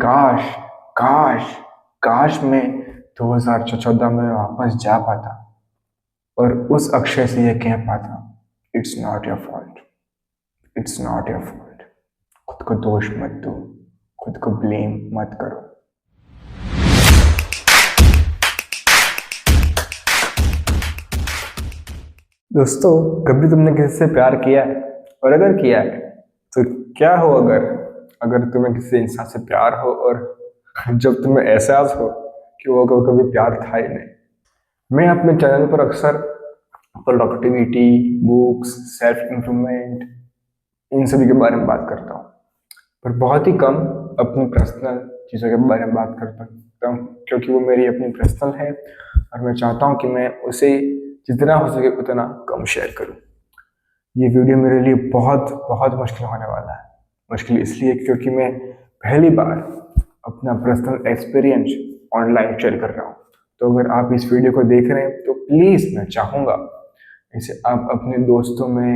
काश काश काश मैं 2014 में वापस जा पाता और उस अक्षय से यह कह पाता, it's not your fault, it's not your fault. खुद को दोष मत दो, खुद को ब्लेम मत करो। दोस्तों, कभी तुमने किसी से प्यार किया है? और अगर किया है तो क्या हो अगर तुम्हें किसी इंसान से प्यार हो और जब तुम्हें एहसास हो कि वो कभी प्यार था ही नहीं। मैं अपने चैनल पर अक्सर प्रोडक्टिविटी, बुक्स, सेल्फ इम्प्रूवमेंट, इन सभी के बारे में बात करता हूँ, पर बहुत ही कम अपनी पर्सनल चीज़ों के बारे में बात करता हूँ, क्योंकि वो मेरी अपनी पर्सनल है और मैं चाहता हूँ कि मैं उसे जितना हो सके उतना कम शेयर करूँ। ये वीडियो मेरे लिए बहुत बहुत मुश्किल होने वाला है। मुश्किल इसलिए क्योंकि मैं पहली बार अपना पर्सनल एक्सपीरियंस ऑनलाइन शेयर कर रहा हूँ। तो अगर आप इस वीडियो को देख रहे हैं तो प्लीज़ मैं चाहूँगा इसे आप अपने दोस्तों में,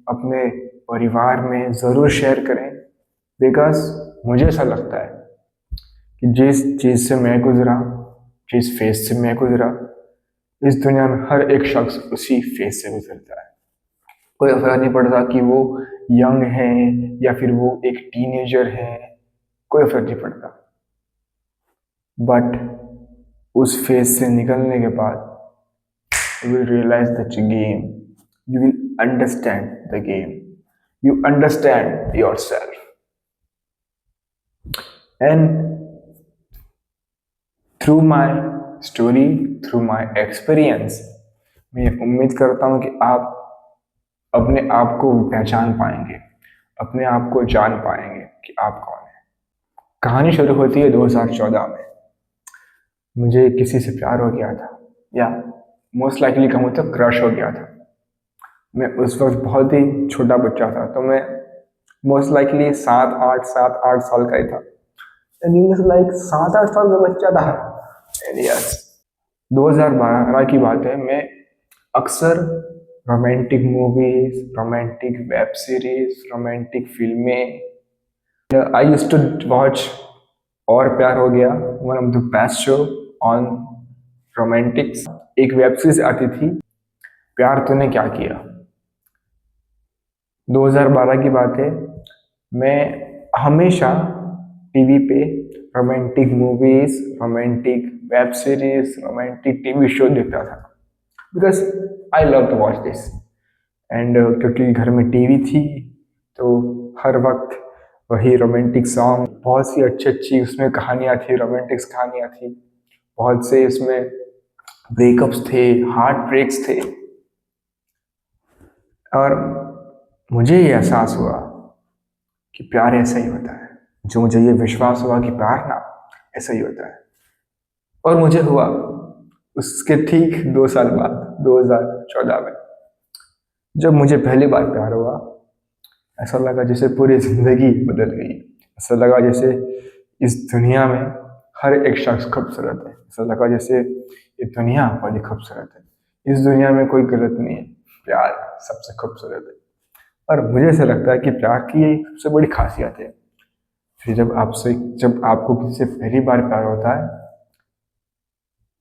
अपने परिवार में ज़रूर शेयर करें, बिकॉज मुझे ऐसा लगता है कि जिस चीज़ से मैं गुजरा, जिस फेज से मैं गुजरा, इस दुनिया में हर एक शख्स उसी फेज से गुजरता है। कोई फर्क नहीं पड़ता कि वो यंग है या फिर वो एक टीनेजर है, कोई फर्क नहीं पड़ता। बट उस फेज से निकलने के बाद you will realize the game, you will understand the game, you understand yourself. And through my story, through my experience, मैं उम्मीद करता हूँ कि आप अपने आप को पहचान पाएंगे, अपने आप को जान पाएंगे कि आप कौन है। कहानी शुरू होती है 2014 में। मुझे किसी से प्यार हो गया था, या मोस्ट लाइकली कहूँ तो क्रश हो गया था। मैं उस वक्त बहुत ही छोटा बच्चा था, तो मैं मोस्ट लाइकली 7-8 साल का ही था। लाइक 7-8 साल का बच्चा था। यस, 2012 की बात है। मैं अक्सर romantic movies, romantic web series, romantic फिल्में आई यूज्ड टू वॉच। और प्यार हो गया, one of the best show on Romantics. एक वेब सीरीज आती थी, प्यार तूने क्या किया। 2012 की बात है। मैं हमेशा टीवी पे romantic movies, romantic web series, romantic TV show देखता था, because I love to watch this. And क्योंकि घर में टीवी थी तो हर वक्त वही रोमांटिक सॉन्ग, बहुत सी अच्छी अच्छी उसमें कहानियाँ थी, रोमांटिक्स कहानियाँ थी, बहुत से इसमें ब्रेकअप्स थे, हार्ट ब्रेक्स थे। और मुझे ये एहसास हुआ कि प्यार ऐसा ही होता है। जो मुझे ये विश्वास हुआ कि प्यार ना ऐसा ही होता है, और मुझे हुआ उसके ठीक 2 साल बाद 2014 में, जब मुझे पहली बार प्यार हुआ। ऐसा लगा जैसे पूरी जिंदगी बदल गई। ऐसा लगा जैसे इस दुनिया में हर एक शख्स खूबसूरत है। ऐसा लगा जैसे ये दुनिया बड़ी खूबसूरत है, इस दुनिया में कोई गलत नहीं है, प्यार सबसे खूबसूरत है। और मुझे ऐसा लगता है कि प्यार की ये सबसे बड़ी खासियत है। फिर जब आपको किसी से पहली बार प्यार होता है,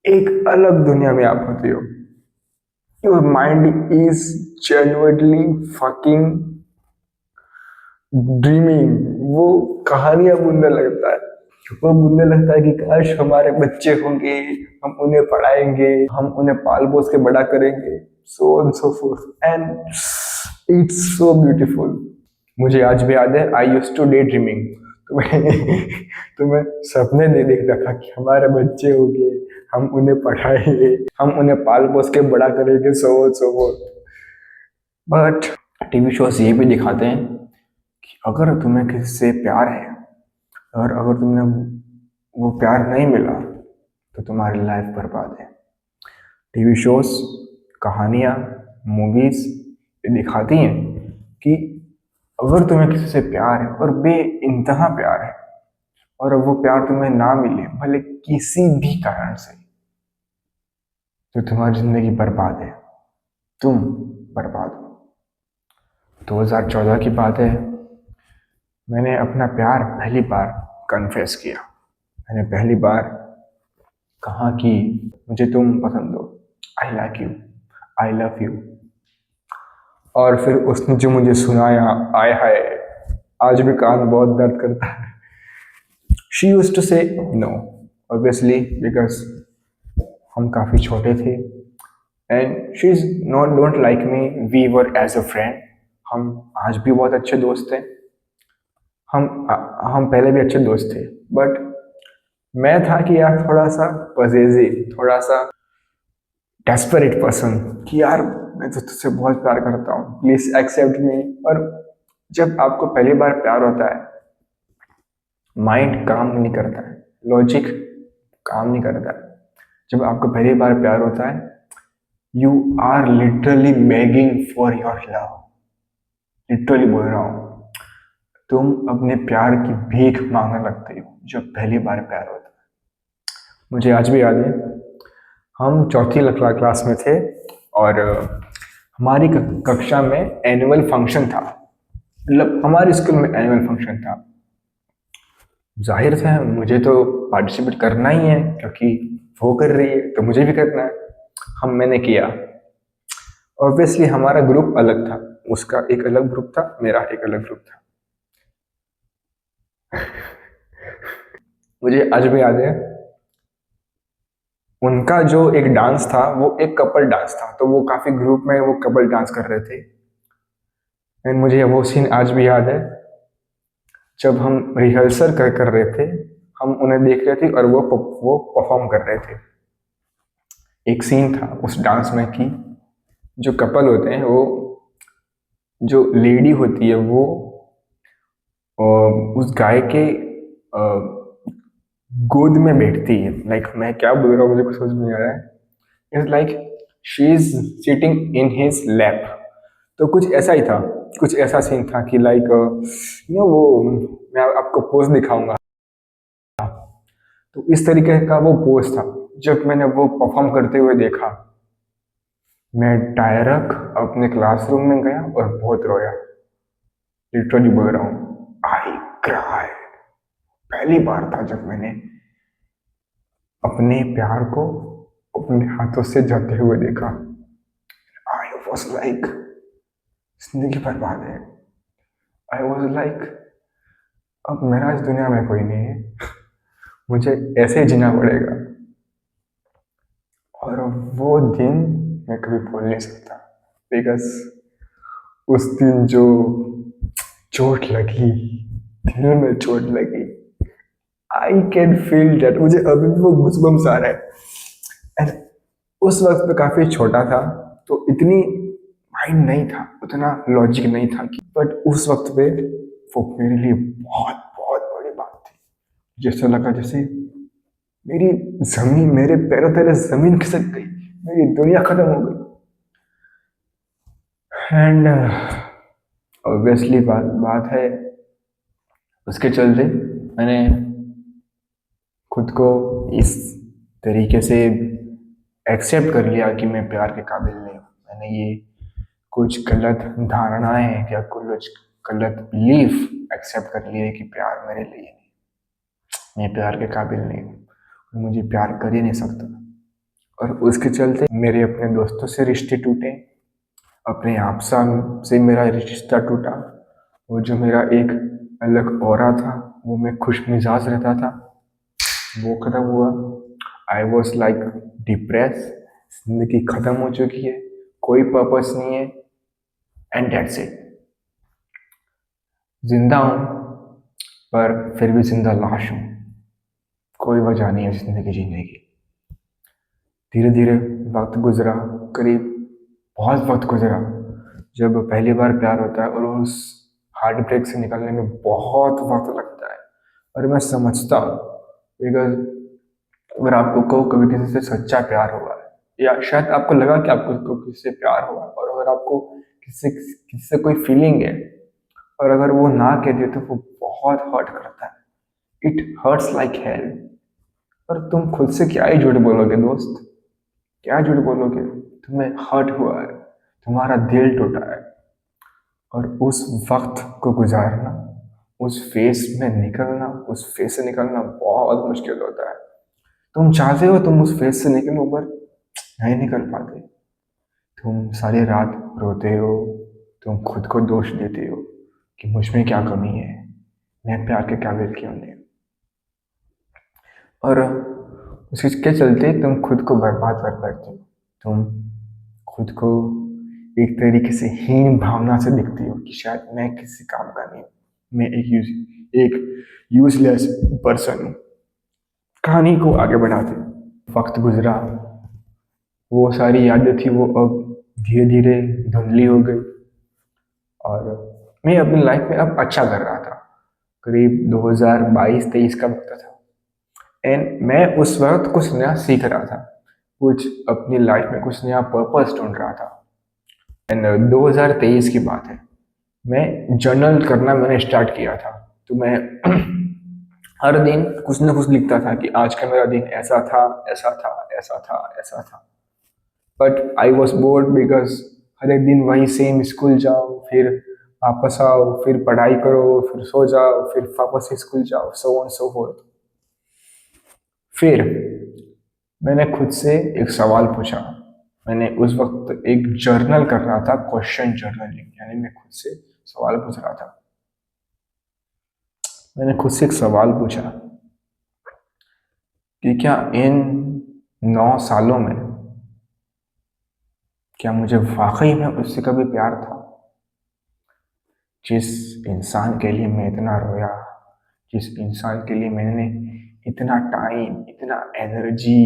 एक अलग दुनिया में आप होते हो। Your mind is genuinely fucking dreaming. वो कहानियां बुनने लगता है, वो बुनने लगता है कि काश हमारे बच्चे होंगे, हम उन्हें पढ़ाएंगे, हम उन्हें पाल पोस के बड़ा करेंगे, so on so forth. And it's so beautiful. मुझे आज भी याद है, I used to daydreaming. तो मैं सपने नहीं देखता था कि हमारे बच्चे होंगे, हम उन्हें पढ़ाएंगे, हम उन्हें पाल पोस के बड़ा करेंगे, सो फोर्थ। बट टीवी शोज ये भी दिखाते हैं कि अगर तुम्हें किसी से प्यार है और अगर तुमने वो प्यार नहीं मिला तो तुम्हारी लाइफ बर्बाद है। टीवी शोज, कहानियाँ, मूवीज ये दिखाती हैं कि अगर तुम्हें किसी से प्यार है और बेइंतहा प्यार है, और वो प्यार तुम्हें ना मिले भले किसी भी कारण से, तो तुम्हारी जिंदगी बर्बाद है, तुम बर्बाद हो। 2014 की बात है। मैंने अपना प्यार पहली बार कन्फेस किया। मैंने पहली बार कहा कि मुझे तुम पसंद हो, I like you, I love you. और फिर उसने जो मुझे सुनाया, आय हाय, आज भी कान बहुत दर्द करता है। She used to say no, obviously, because हम काफ़ी छोटे थे and she is not don't like me, we were as a friend. हम आज भी बहुत अच्छे दोस्त हैं। हम पहले भी अच्छे दोस्त थे, बट मैं था कि यार थोड़ा सा पजेसिव, थोड़ा सा डेस्परेट पर्सन, कि यार मैं तो तुझसे बहुत प्यार करता हूँ, प्लीज एक्सेप्ट मी। और जब आपको पहली बार प्यार होता है, माइंड काम नहीं करता है, लॉजिक काम नहीं करता है। जब आपको पहली बार प्यार होता है, you are literally begging for your love. Literally बोल रहा हूँ, तुम अपने प्यार की भीख मांगने लगते हो जब पहली बार प्यार होता है। मुझे आज भी याद है, हम चौथी क्लास में थे और हमारी कक्षा में एनुअल फंक्शन था। मतलब हमारे स्कूल में एनुअल फंक्शन था। जाहिर है मुझे तो पार्टिसिपेट करना ही है, क्योंकि वो कर रही है तो मुझे भी करना है। मैंने किया। ऑब्वियसली हमारा ग्रुप अलग था, उसका एक अलग ग्रुप था, मेरा एक अलग ग्रुप था। मुझे आज भी याद है, उनका जो एक डांस था वो एक कपल डांस था, तो वो काफी ग्रुप में वो कपल डांस कर रहे थे। एंड मुझे वो सीन आज भी याद है, जब हम रिहर्सल कर रहे थे, हम उन्हें देख रहे थे और वो परफॉर्म कर रहे थे। एक सीन था उस डांस में कि जो कपल होते हैं, वो जो लेडी होती है वो उस गाय के गोद में बैठती है। लाइक मैं क्या बोल रहा हूँ मुझे कुछ समझ नहीं आ रहा है। It's like she is sitting in his lap. तो कुछ ऐसा ही था, कुछ ऐसा सीन था कि लाइक वो मैं आपको पोज दिखाऊंगा। तो इस तरीके का वो पोज था। जब मैंने वो परफॉर्म करते हुए देखा, मैं डायरेक्ट अपने क्लासरूम में गया और बहुत रोया। लिटरली बोल रहा हूँ, आई क्राई। पहली बार था जब मैंने अपने प्यार को अपने हाथों से जाते हुए देखा। आई वॉज लाइक, जिंदगी बर्बाद है। आई वॉज लाइक, अब मेरा इस दुनिया में कोई नहीं है, मुझे ऐसे ही जीना पड़ेगा। और वो दिन मैं कभी भूल नहीं सकता, बिकॉज उस दिन जो चोट लगी, दिल में चोट लगी, आई कैन फील दैट। मुझे अभी भी वो गूज़बम्स आ रहा है। एंड उस वक्त मैं काफी छोटा था, तो इतनी माइंड नहीं था, उतना लॉजिक नहीं था कि, बट उस वक्त पे वो मेरे लिए बहुत बहुत बड़ी बात थी। जैसा लगा जैसे मेरी जमीन, मेरे पैरों तले जमीन खिसक गई, मेरी दुनिया खत्म हो गई। एंड ऑब्वियसली बात है, उसके चलते मैंने खुद को इस तरीके से एक्सेप्ट कर लिया कि मैं प्यार के काबिल नहीं हूँ। मैंने ये कुछ गलत धारणाएं या कुछ गलत बिलीफ एक्सेप्ट कर लिए कि प्यार मेरे लिए नहीं, मैं प्यार के काबिल नहीं हूँ, मुझे प्यार कर ही नहीं सकता। और उसके चलते मेरे अपने दोस्तों से रिश्ते टूटे, अपने आपसा से मेरा रिश्ता टूटा। वो जो मेरा एक अलग ऑरा था, वो मैं खुश मिजाज रहता था, वो खत्म हुआ। आई वॉज लाइक डिप्रेस, जिंदगी खत्म हो चुकी है, कोई पर्पस नहीं है, एंड डेट्स इट। जिंदा हूं, पर फिर भी जिंदा लाश हूं, कोई वजह नहीं है जिंदगी जीने की। धीरे धीरे वक्त गुजरा, करीब बहुत वक्त गुजरा। जब पहली बार प्यार होता है और उस हार्ट ब्रेक से निकलने में बहुत वक्त लगता है, और मैं समझता हूँ, बिकॉज अगर आपको कभी किसी से सच्चा प्यार हुआ है, या शायद आपको लगा कि आपको किसी से प्यार हुआ, और अगर आपको किसी से कोई फीलिंग है, और अगर वो ना कह दे तो वो बहुत हर्ट करता है। It hurts like hell. और तुम खुद से क्या ही झूठ बोलोगे दोस्त, क्या झूठ बोलोगे? तुम्हें हर्ट हुआ है, तुम्हारा दिल टूटा है, और उस वक्त को गुजारना उस फेस में निकलना, उस फेस से निकलना बहुत मुश्किल होता है। तुम चाहते हो तुम उस फेस से निकलो पर नहीं निकल पाते। तुम सारी रात रोते हो, तुम खुद को दोष देते हो कि मुझ में क्या कमी है, मैं प्यार के काबिल क्यों नहीं। और उसके चलते तुम खुद को बर्बाद कर बैठते हो। तुम खुद को एक तरीके से हीन भावना से दिखती हो कि शायद मैं किसी काम का नहीं हूँ, मैं एक यूजलेस पर्सन हूँ। कहानी को आगे बढ़ाते, वक्त गुजरा, वो सारी यादें थी वो अब धीरे धीरे धुंधली हो गई और मैं अपनी लाइफ में अब अच्छा कर रहा था। करीब 2022-23 का वक्त था एंड मैं उस वक्त कुछ नया सीख रहा था, कुछ अपनी लाइफ में कुछ नया पर्पस ढूंढ रहा था। एंड 2023 की बात है, मैं जर्नल करना मैंने स्टार्ट किया था। तो मैं हर दिन कुछ ना कुछ लिखता था कि आज का मेरा दिन ऐसा था, ऐसा था, ऐसा था, ऐसा था। But I was bored because हर एक दिन वही सेम, स्कूल जाओ, फिर वापस आओ, फिर पढ़ाई करो, फिर सो जाओ, फिर वापस स्कूल जाओ, सो ऑन सो फोर्थ। फिर मैंने खुद से एक सवाल पूछा। मैंने उस वक्त एक जर्नल कर रहा था, क्वेश्चन जर्नलिंग, यानी मैं खुद से सवाल पूछ रहा था। मैंने खुद से एक सवाल पूछा कि क्या इन 9 सालों में क्या मुझे वाकई में उससे कभी प्यार था? जिस इंसान के लिए मैं इतना रोया, जिस इंसान के लिए मैंने इतना टाइम, इतना एनर्जी,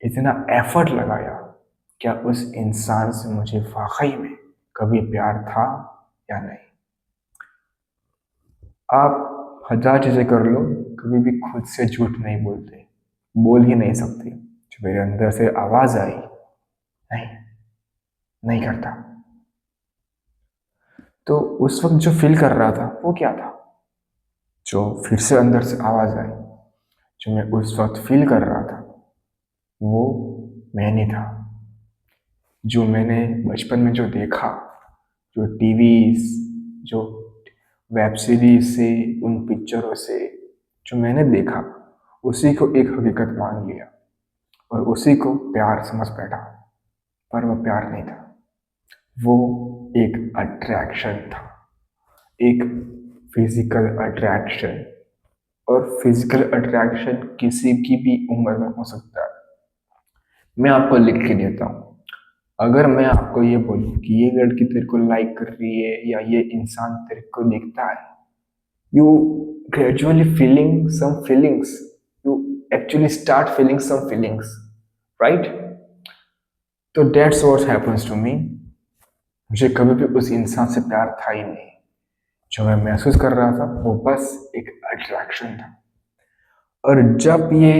इतना एफर्ट लगाया, क्या उस इंसान से मुझे वाकई में कभी प्यार था या नहीं? आप हजार चीजें कर लो, कभी भी खुद से झूठ नहीं बोलते, बोल ही नहीं सकते। जो मेरे अंदर से आवाज आई, नहीं, नहीं करता। तो उस वक्त जो फील कर रहा था वो क्या था? जो फिर से अंदर से आवाज आई, जो मैं उस वक्त फील कर रहा था वो मैं नहीं था। जो मैंने बचपन में जो देखा, जो टीवी, जो वेब सीरीज से, उन पिक्चरों से जो मैंने देखा, उसी को एक हकीकत मान लिया और उसी को प्यार समझ बैठा। पर वो प्यार नहीं था, वो एक अट्रैक्शन था, एक फिजिकल अट्रैक्शन। और फिजिकल अट्रैक्शन किसी की भी उम्र में हो सकता है। मैं आपको लिख के देता हूँ, अगर मैं आपको ये बोलूँ कि ये लड़की तेरे को लाइक कर रही है या ये इंसान तेरे को देखता है, you gradually feeling some feelings, you actually start feeling some feelings, right? तो that's what happens to me। मुझे कभी भी उस इंसान से प्यार था ही नहीं। जो मैं महसूस कर रहा था वो बस एक अट्रैक्शन था। और जब ये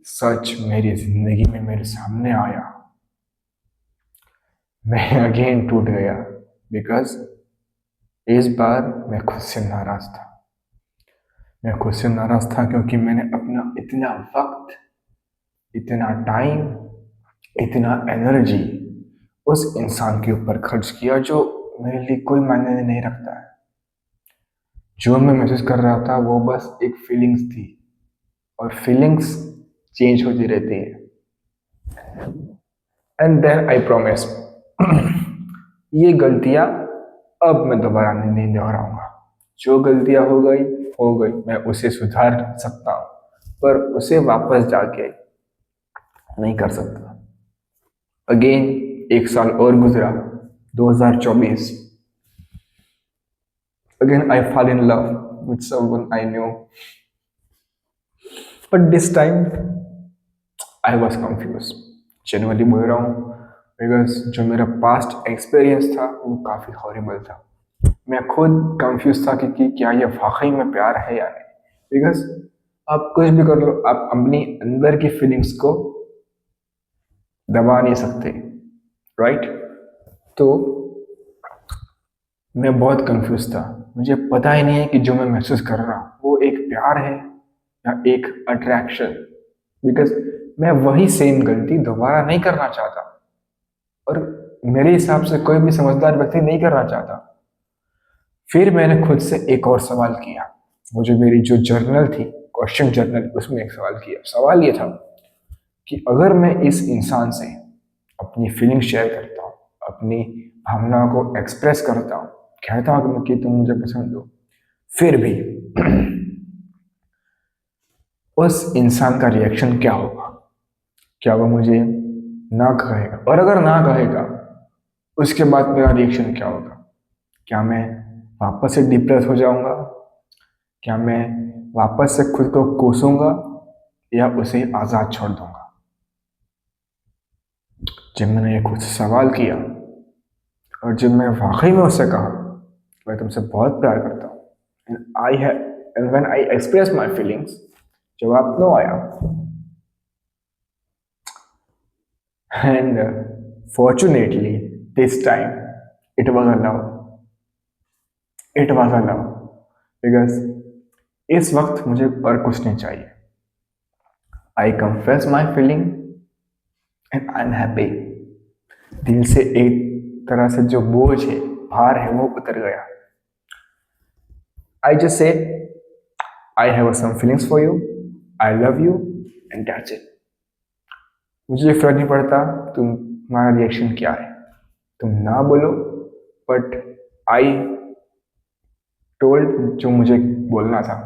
सच मेरी जिंदगी में मेरे सामने आया, मैं अगेन टूट गया, बिकॉज इस बार मैं खुद से नाराज था। मैं खुद से नाराज था क्योंकि मैंने अपना इतना वक्त, इतना टाइम, इतना एनर्जी उस इंसान के ऊपर खर्च किया जो मेरे लिए कोई मायने नहीं रखता है। जो मैं महसूस कर रहा था वो बस एक फीलिंग्स थी और फीलिंग्स चेंज होती रहती है। एंड देन आई प्रॉमिस ये गलतियां अब मैं दोबारा नहीं दोहराऊंगा। जो गलतियां हो गई, मैं उसे सुधार सकता हूँ पर उसे वापस जाके नहीं कर सकता। अगेन एक साल और गुजरा, 2024। Again I fall in love with someone I knew, but this time I was confuse. Generally बोल रहा हूँ बिकॉज जो मेरा पास्ट एक्सपीरियंस था वो काफ़ी हॉरिबल था। मैं खुद कंफ्यूज था कि क्या ये वाकई में प्यार है या नहीं। बिकॉज आप कुछ भी कर लो, आप अपनी अंदर की फीलिंग्स को दबा नहीं सकते, राइट? तो मैं बहुत कंफ्यूज था। मुझे पता ही नहीं है कि जो मैं महसूस कर रहा हूँ वो एक प्यार है या एक अट्रैक्शन। बिकॉज मैं वही सेम गलती दोबारा नहीं करना चाहता और मेरे हिसाब से कोई भी समझदार व्यक्ति नहीं करना चाहता। फिर मैंने खुद से एक और सवाल किया। वो जो मेरी जो जर्नल थी, क्वेश्चन जर्नल, उसमें एक सवाल किया। सवाल ये था कि अगर मैं इस इंसान से अपनी फीलिंग शेयर करता हूँ, अपनी भावनाओं को एक्सप्रेस करता हूँ, कहता हूँ कि तुम मुझे पसंद हो, फिर भी उस इंसान का रिएक्शन क्या होगा? क्या वो मुझे ना कहेगा? और अगर ना कहेगा, उसके बाद मेरा रिएक्शन क्या होगा? क्या मैं वापस से डिप्रेस हो जाऊंगा? क्या मैं वापस से खुद को कोसूंगा या उसे आज़ाद छोड़ दूंगा? जब मैंने ये खुद से सवाल किया और जब मैं वाकई में उससे कहा मैं तुमसे बहुत प्यार करता हूँ, and when I express my feelings, जवाब नो आया। And fortunately this time it was a love, it was a love, because इस वक्त मुझे और कुछ नहीं चाहिए। I confess my feeling and I am happy. दिल से एक तरह से जो बोझ है, भार है, वो उतर गया। I just say I have some feelings for you, I love you, and that's it. मुझे फर्क नहीं पड़ता तुम्हारा रिएक्शन क्या है, तुम ना बोलो, बट आई टोल्ड जो मुझे बोलना था,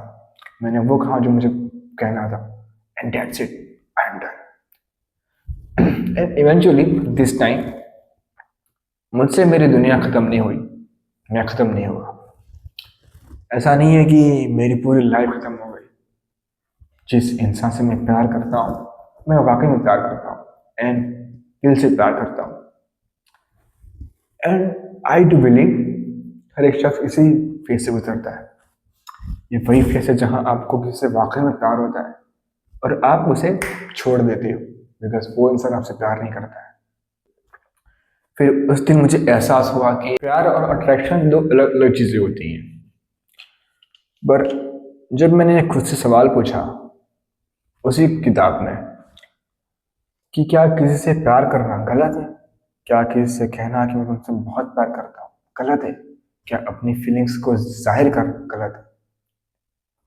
मैंने वो कहा जो मुझे कहना था, and that's it, I am done. And eventually this time मुझसे मेरी दुनिया खत्म नहीं हुई, मैं खत्म नहीं हुआ। ऐसा नहीं है कि मेरी पूरी लाइफ खत्म हो गई। जिस इंसान से मैं प्यार करता हूँ, मैं वाकई में प्यार करता हूँ एंड दिल से प्यार करता हूँ। एंड आई डू बिलीव हर एक शख्स इसी फेज से गुजरता है। ये वही फेज है जहाँ आपको किसी से वाकई में प्यार होता है और आप उसे छोड़ देते हो बिकॉज वो इंसान आपसे प्यार नहीं करता है। फिर उस दिन मुझे एहसास हुआ कि प्यार और अट्रैक्शन दो अलग अलग चीज़ें होती हैं। पर जब मैंने खुद से सवाल पूछा उसी किताब में कि क्या किसी से प्यार करना गलत है, क्या किसी से कहना कि मैं तुमसे बहुत प्यार करता हूँ गलत है, क्या अपनी फीलिंग्स को जाहिर कर गलत है?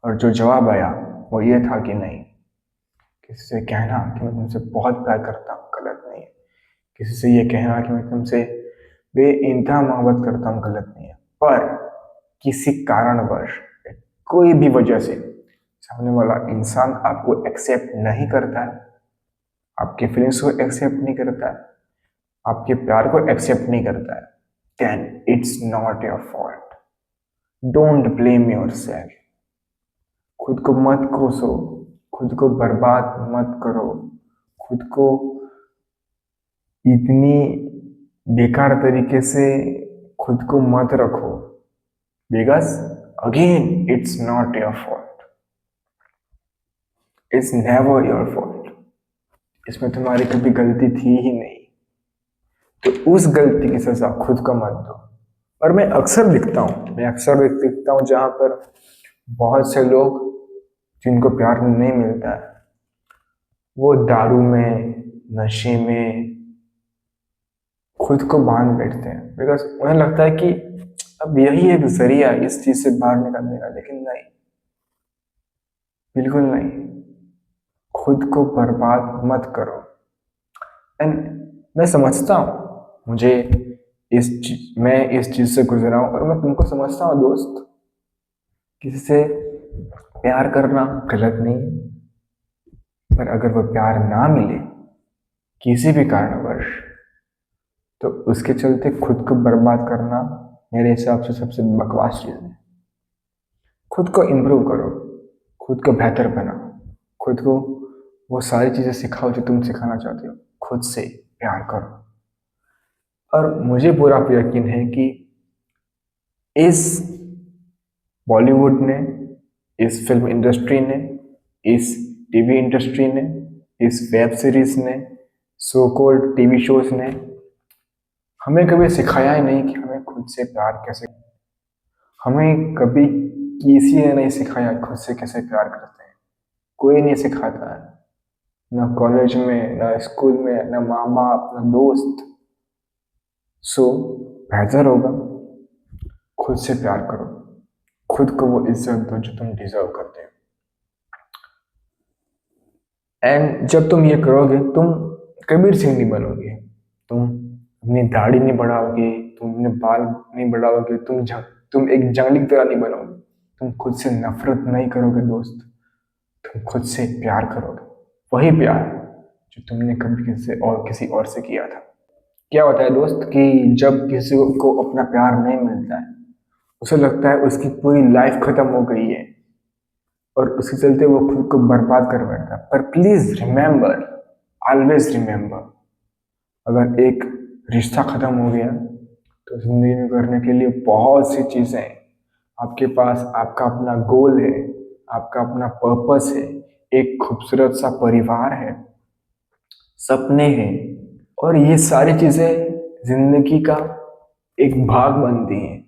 और जो जवाब आया वो ये था कि नहीं, किसी से कहना कि मैं तुमसे बहुत प्यार करता हूँ गलत नहीं है, किसी से ये कहना कि मैं तुमसे बेइंतहा मोहब्बत करता हूँ गलत नहीं है। पर किसी कारणवश, कोई भी वजह से सामने वाला इंसान आपको एक्सेप्ट नहीं करता है, आपके फीलिंग्स को एक्सेप्ट नहीं करता है, आपके प्यार को एक्सेप्ट नहीं करता है, then it's not your fault. Don't blame yourself. खुद को मत कोसो, खुद को बर्बाद मत करो, खुद को इतनी बेकार तरीके से खुद को मत रखो, because again it's not your fault, it's never your fault. इसमें तुम्हारी कभी गलती थी ही नहीं, तो उस गलती की सजा खुद को मत दो। और मैं अक्सर दिखता हूँ जहाँ पर बहुत से लोग जिनको प्यार नहीं मिलता है वो दारू में, नशे में खुद को बांध बैठते हैं बिकॉज उन्हें लगता है कि अब यही एक जरिया है इस चीज से बाहर निकलने का। लेकिन नहीं, बिल्कुल नहीं, खुद को बर्बाद मत करो। एंड मैं समझता हूँ, मैं इस चीज से गुजरा हूँ और मैं तुमको समझता हूँ दोस्त। किसी से प्यार करना गलत नहीं है, पर अगर वो प्यार ना मिले किसी भी कारणवश, तो उसके चलते खुद को बर्बाद करना मेरे हिसाब से सबसे बकवास चीज़ है। खुद को इम्प्रूव करो, खुद को बेहतर बनाओ, खुद को वो सारी चीज़ें सिखाओ जो तुम सिखाना चाहते हो। खुद से प्यार करो। और मुझे पूरा यकीन है कि इस बॉलीवुड ने, इस फिल्म इंडस्ट्री ने, इस टीवी इंडस्ट्री ने, इस वेब सीरीज ने, सो कॉल्ड टीवी शोज ने हमें कभी सिखाया ही नहीं कि हमें खुद से प्यार कैसे, हमें कभी किसी ने नहीं सिखाया खुद से कैसे प्यार करते हैं। कोई नहीं सिखाता है, ना कॉलेज में, ना स्कूल में, ना माँ बाप, ना दोस्त। सो बेहतर होगा खुद से प्यार करो, खुद को वो इज्जत दो जो तुम डिजर्व करते हो। एंड जब तुम ये करोगे तुम कबीर सिंह नहीं बनोगे, तुम अपनी दाढ़ी नहीं बढ़ाओगे, तुम अपने बाल नहीं बढ़ाओगे, तुम एक जंगली की तरह नहीं बनोगे, तुम खुद से नफरत नहीं करोगे दोस्त, तुम खुद से प्यार करोगे, वही प्यार जो तुमने कभी किसी और से किया था। क्या होता है दोस्त कि जब किसी को अपना प्यार नहीं मिलता है, उसे लगता है उसकी पूरी लाइफ खत्म हो गई है और उसके चलते वो खुद को बर्बाद कर बैठता है। पर प्लीज रिमेंबर, ऑलवेज रिमेंबर, अगर एक रिश्ता खत्म हो गया तो जिंदगी में करने के लिए बहुत सी चीजें हैं। आपके पास आपका अपना गोल है, आपका अपना पर्पस है, एक खूबसूरत सा परिवार है, सपने हैं, और ये सारी चीजें जिंदगी का एक भाग बनती हैं।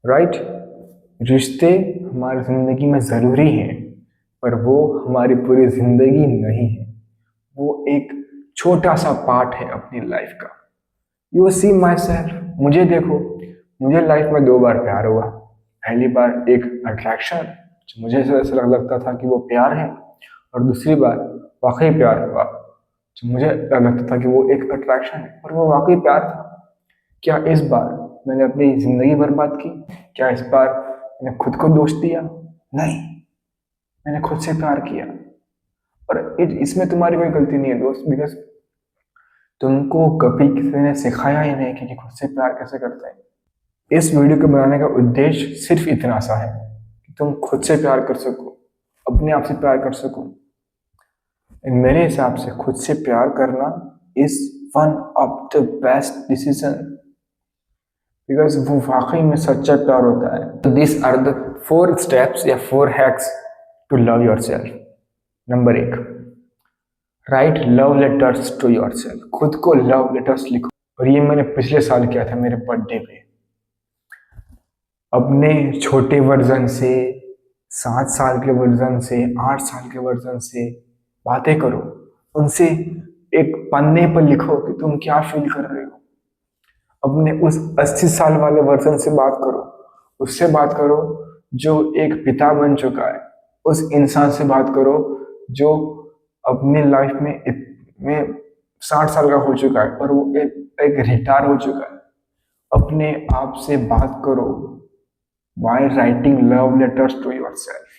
राइट? रिश्ते हमारी जिंदगी में जरूरी हैं, पर वो हमारी पूरी जिंदगी नहीं है, वो एक छोटा सा पार्ट है अपनी लाइफ का। यू सी माई सेल्फ, मुझे देखो, मुझे लाइफ में 2 बार प्यार हुआ। पहली बार एक अट्रैक्शन, जो मुझे ऐसा लगता था कि वो प्यार है, और दूसरी बार वाकई प्यार हुआ, जो मुझे लगता था कि वो एक अट्रैक्शन है और वो वाकई प्यार था। क्या इस बार मैंने अपनी जिंदगी बर्बाद की? क्या इस बार मैंने खुद को दोष दिया? नहीं, मैंने खुद से प्यार किया। और इसमें तुम्हारी कोई गलती नहीं है दोस्त, बिकॉज तुमको कभी किसी ने सिखाया ही नहीं कि खुद से प्यार कैसे करते हैं। इस वीडियो को बनाने का उद्देश्य सिर्फ इतना सा है कि तुम खुद से प्यार कर सको, अपने आप से प्यार कर सको। मेरे हिसाब से खुद से प्यार करना is one of the best decision, because वो वाकई में सच्चा प्यार होता है। दिस आर द 4 स्टेप्स या 4 hacks to love yourself. Number 1, write love letters to yourself. खुद को लव लेटर्स लिखो, और ये मैंने पिछले साल किया था मेरे बर्थडे पे। अपने छोटे वर्जन से, 7 साल के वर्जन से, 8 साल के वर्जन से बातें करो, उनसे एक पन्ने पर लिखो कि तुम क्या फील कर रहे हो। अपने उस 80 साल वाले वर्जन से बात करो, उससे बात करो जो एक पिता बन चुका है, उस इंसान से बात करो जो अपनी लाइफ में 60 साल का हो चुका है और वो एक रिटायर हो चुका है। अपने आप से बात करो by writing love letters to yourself,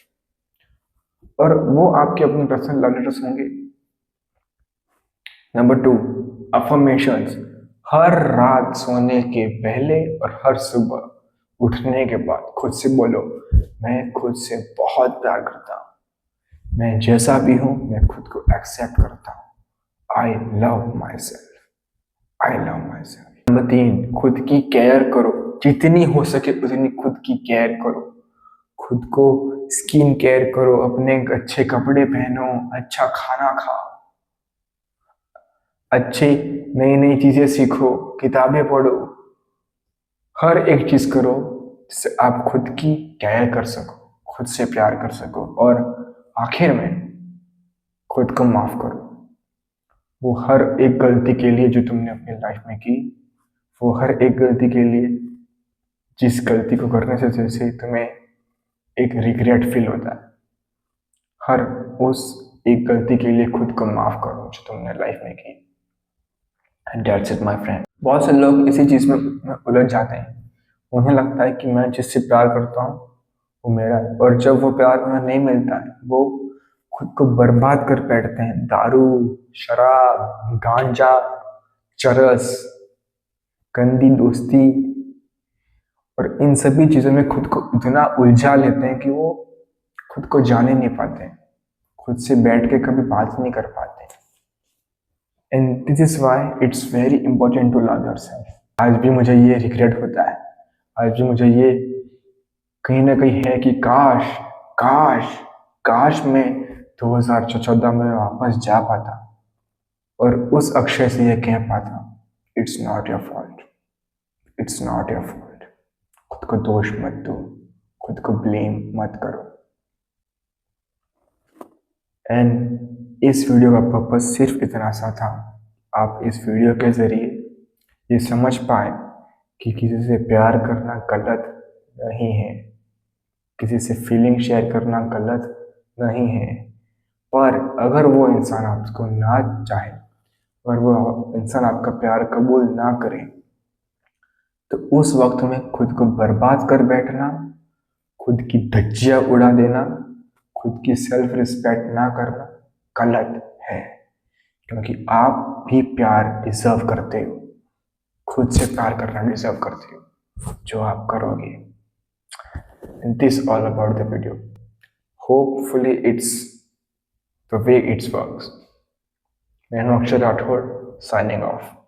और वो आपके अपने पर्सनल लव लेटर्स होंगे। Number 2, affirmations. हर रात सोने के पहले और हर सुबह उठने के बाद खुद से बोलो, मैं खुद से बहुत प्यार करता हूँ, मैं जैसा भी हूँ मैं खुद को एक्सेप्ट करता हूँ, I love my self, I love my self. Number 3, खुद की केयर करो, जितनी हो सके उतनी खुद की केयर करो। खुद को स्किन केयर करो, अपने अच्छे कपड़े पहनो, अच्छा खाना खाओ, अच्छी नई नई चीजें सीखो, किताबें पढ़ो, हर एक चीज करो जिससे आप खुद की केयर कर सको, खुद से प्यार कर सको, और आखिर में खुद को माफ करो वो हर एक गलती के लिए जो तुमने अपनी लाइफ में की, वो हर एक गलती के लिए जिस गलती को करने से जैसे तुम्हें एक रिग्रेट फील होता है, हर उस एक गलती के लिए खुद को माफ करो जो तुमने लाइफ में की। And that's it my friend. बहुत से लोग इसी चीज में उलझ जाते हैं, उन्हें लगता है कि मैं जिससे प्यार करता हूँ वो मेरा है, और जब वो प्यार उन्हें नहीं मिलता है वो खुद को बर्बाद कर बैठते हैं। दारू, शराब, गांजा, चरस, गंदी दोस्ती और इन सभी चीजों में खुद को इतना उलझा लेते हैं कि वो खुद को जाने नहीं पाते, खुद से बैठ के कभी बात नहीं कर पाते। And this is why it's very important to love yourself. आज भी मुझे ये रिग्रेट होता है, आज भी मुझे ये कहीं ना कहीं है कि काश काश काश मैं 2014 में वापस जा पाता और उस अक्षय से ये कह पाता, it's not your fault, it's not your fault. खुद को दोष मत दो, खुद को ब्लेम मत करो। एंड इस वीडियो का पर्पस सिर्फ इतना सा था, आप इस वीडियो के जरिए ये समझ पाए कि किसी से प्यार करना गलत नहीं है, किसी से फीलिंग शेयर करना गलत नहीं है। पर अगर वो इंसान आपको ना चाहे और वो इंसान आपका प्यार कबूल ना करे, तो उस वक्त में खुद को बर्बाद कर बैठना, खुद की धज्जियां उड़ा देना, खुद की सेल्फ रिस्पेक्ट ना करना गलत है। क्योंकि आप भी प्यार डिजर्व करते हो, खुद से प्यार करना डिजर्व करते हो, जो आप करोगे। And this all about the video. Hopefully it's the way it works. मैं हूं अक्षर राठौड़, signing off.